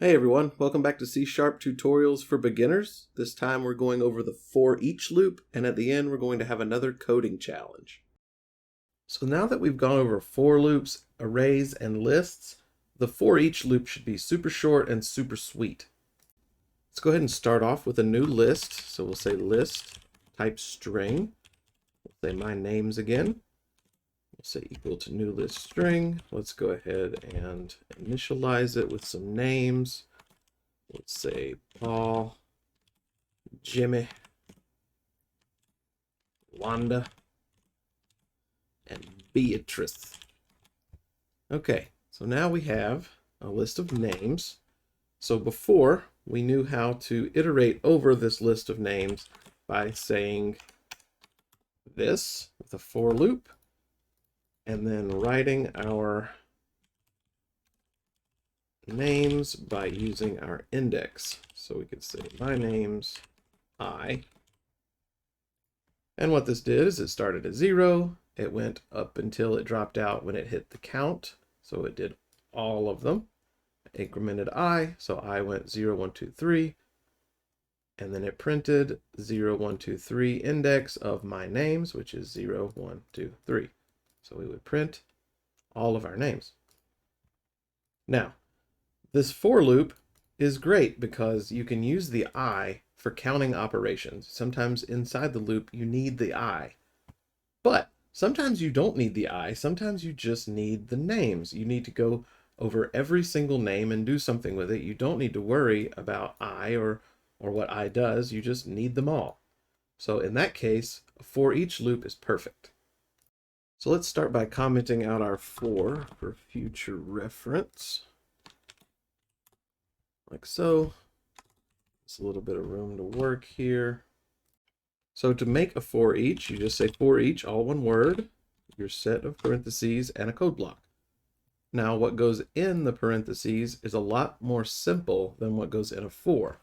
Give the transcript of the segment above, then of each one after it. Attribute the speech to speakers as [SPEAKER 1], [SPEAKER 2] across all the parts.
[SPEAKER 1] Hey everyone, welcome back to C# Tutorials for Beginners. This time we're going over the for each loop, and at the end we're going to have another coding challenge. So now that we've gone over for loops, arrays, and lists, the for each loop should be super short and super sweet. Let's go ahead and start off with a new list. So we'll say list type string. We'll say my names again. We'll say equal to new list string. Let's go ahead and initialize it with some names. Let's say Paul, Jimmy, Wanda, and Beatrice. Okay, so now we have a list of names. So before, we knew how to iterate over this list of names by saying this with a for loop, and then writing our names by using our index. So we could say my name's I. And what this did is it started at 0. It went up until it dropped out when it hit the count. So it did all of them. Incremented I. So I went 0, 1, 2, 3. And then it printed 0, 1, 2, 3 index of my names, which is 0, 1, 2, 3. So we would print all of our names. Now, this for loop is great because you can use the I for counting operations. Sometimes inside the loop you need the I. But sometimes you don't need the I. Sometimes you just need the names. You need to go over every single name and do something with it. You don't need to worry about I or what I does. You just need them all. So in that case, a for each loop is perfect. So let's start by commenting out our for future reference. Like so. Just a little bit of room to work here. So to make a for each, you just say for each, all one word, your set of parentheses, and a code block. Now what goes in the parentheses is a lot more simple than what goes in a for.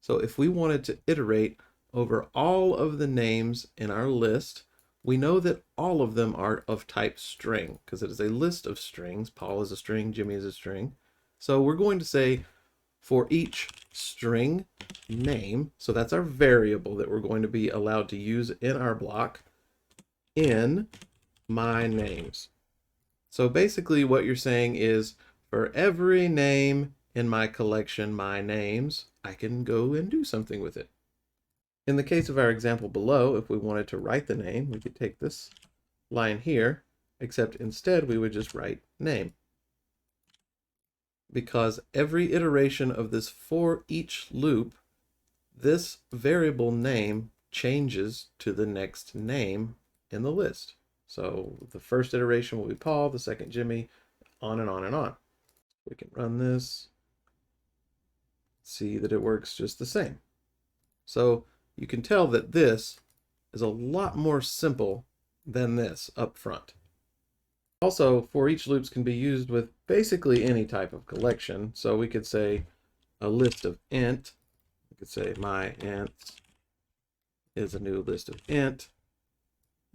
[SPEAKER 1] So if we wanted to iterate over all of the names in our list, we know that all of them are of type string because it is a list of strings. Paul is a string, Jimmy is a string. So we're going to say for each string name, so that's our variable that we're going to be allowed to use in our block, in my names. So basically what you're saying is for every name in my collection, my names, I can go and do something with it. In the case of our example below, if we wanted to write the name, we could take this line here, except instead we would just write name. Because every iteration of this for each loop, this variable name changes to the next name in the list. So the first iteration will be Paul, the second Jimmy, on and on and on. We can run this, see that it works just the same. So you can tell that this is a lot more simple than this up front. Also, for each loops can be used with basically any type of collection. So we could say a list of int. We could say my int is a new list of int.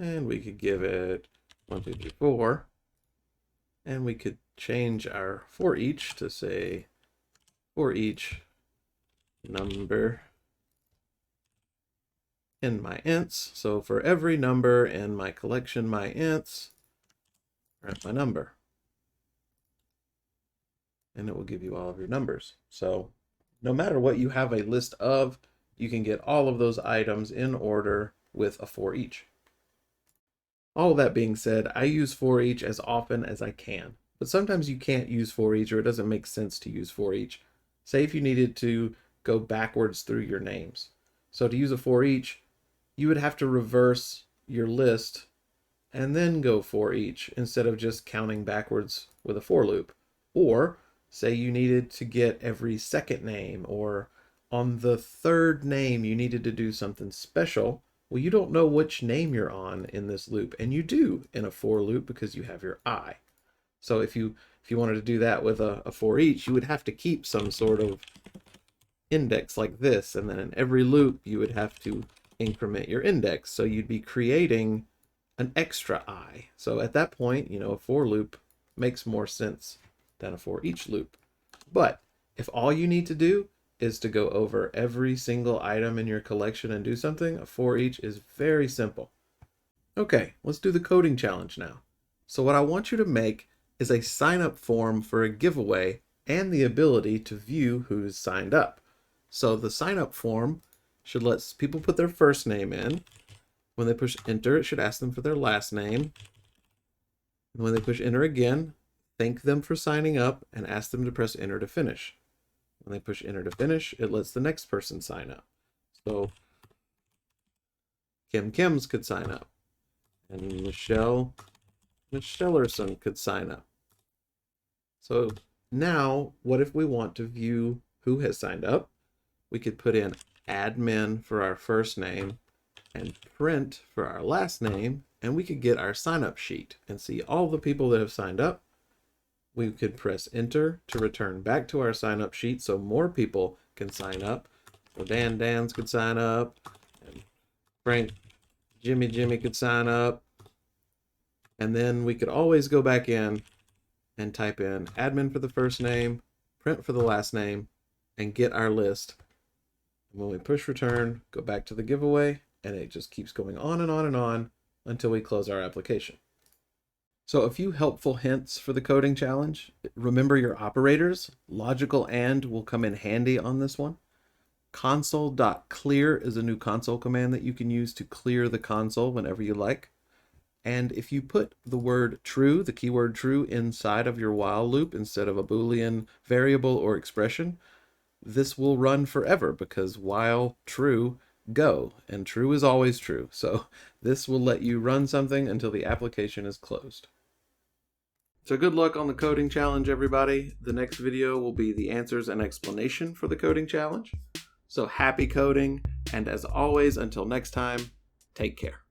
[SPEAKER 1] And we could give it 1, 2, 3, 4. And we could change our for each to say for each number in my ints. So for every number in my collection, my ints, print my number. And it will give you all of your numbers. So no matter what you have a list of, you can get all of those items in order with a for each. All that being said, I use for each as often as I can, but sometimes you can't use for each or it doesn't make sense to use for each. Say if you needed to go backwards through your names. So to use a for each, you would have to reverse your list and then go for each instead of just counting backwards with a for loop. Or say you needed to get every second name, or on the third name you needed to do something special. Well, you don't know which name you're on in this loop, and you do in a for loop because you have your I. So if you wanted to do that with a for each, you would have to keep some sort of index like this, and then in every loop you would have to increment your index. So you'd be creating an extra I. So at that point, a for loop makes more sense than a for each loop. But If all you need to do is to go over every single item in your collection and do something, a for each is very simple. Okay, let's do the coding challenge now. So what I want you to make is a sign up form for a giveaway and the ability to view who's signed up. So the sign up form should let people put their first name in. When they push enter, it should ask them for their last name. And when they push enter again, thank them for signing up and ask them to press enter to finish. When they push enter to finish, it lets the next person sign up. So Kim's could sign up, and Michellerson could sign up. So now, what if we want to view who has signed up? We could put in admin for our first name and print for our last name, and we could get our sign up sheet and see all the people that have signed up. We could press enter to return back to our sign up sheet so more people can sign up. So Dan's could sign up, and Frank, Jimmy could sign up. And then we could always go back in and type in admin for the first name, print for the last name, and get our list. And when we push return, go back to the giveaway, and it just keeps going on and on and on until we close our application. So a few helpful hints for the coding challenge. Remember your operators. Logical and will come in handy on this one. Console.clear is a new console command that you can use to clear the console whenever you like. And if you put the word true, the keyword true, inside of your while loop instead of a Boolean variable or expression, this will run forever because while true, go, and true is always true. So this will let you run something until the application is closed. So good luck on the coding challenge, everybody. The next video will be the answers and explanation for the coding challenge. So happy coding, and as always, until next time, take care.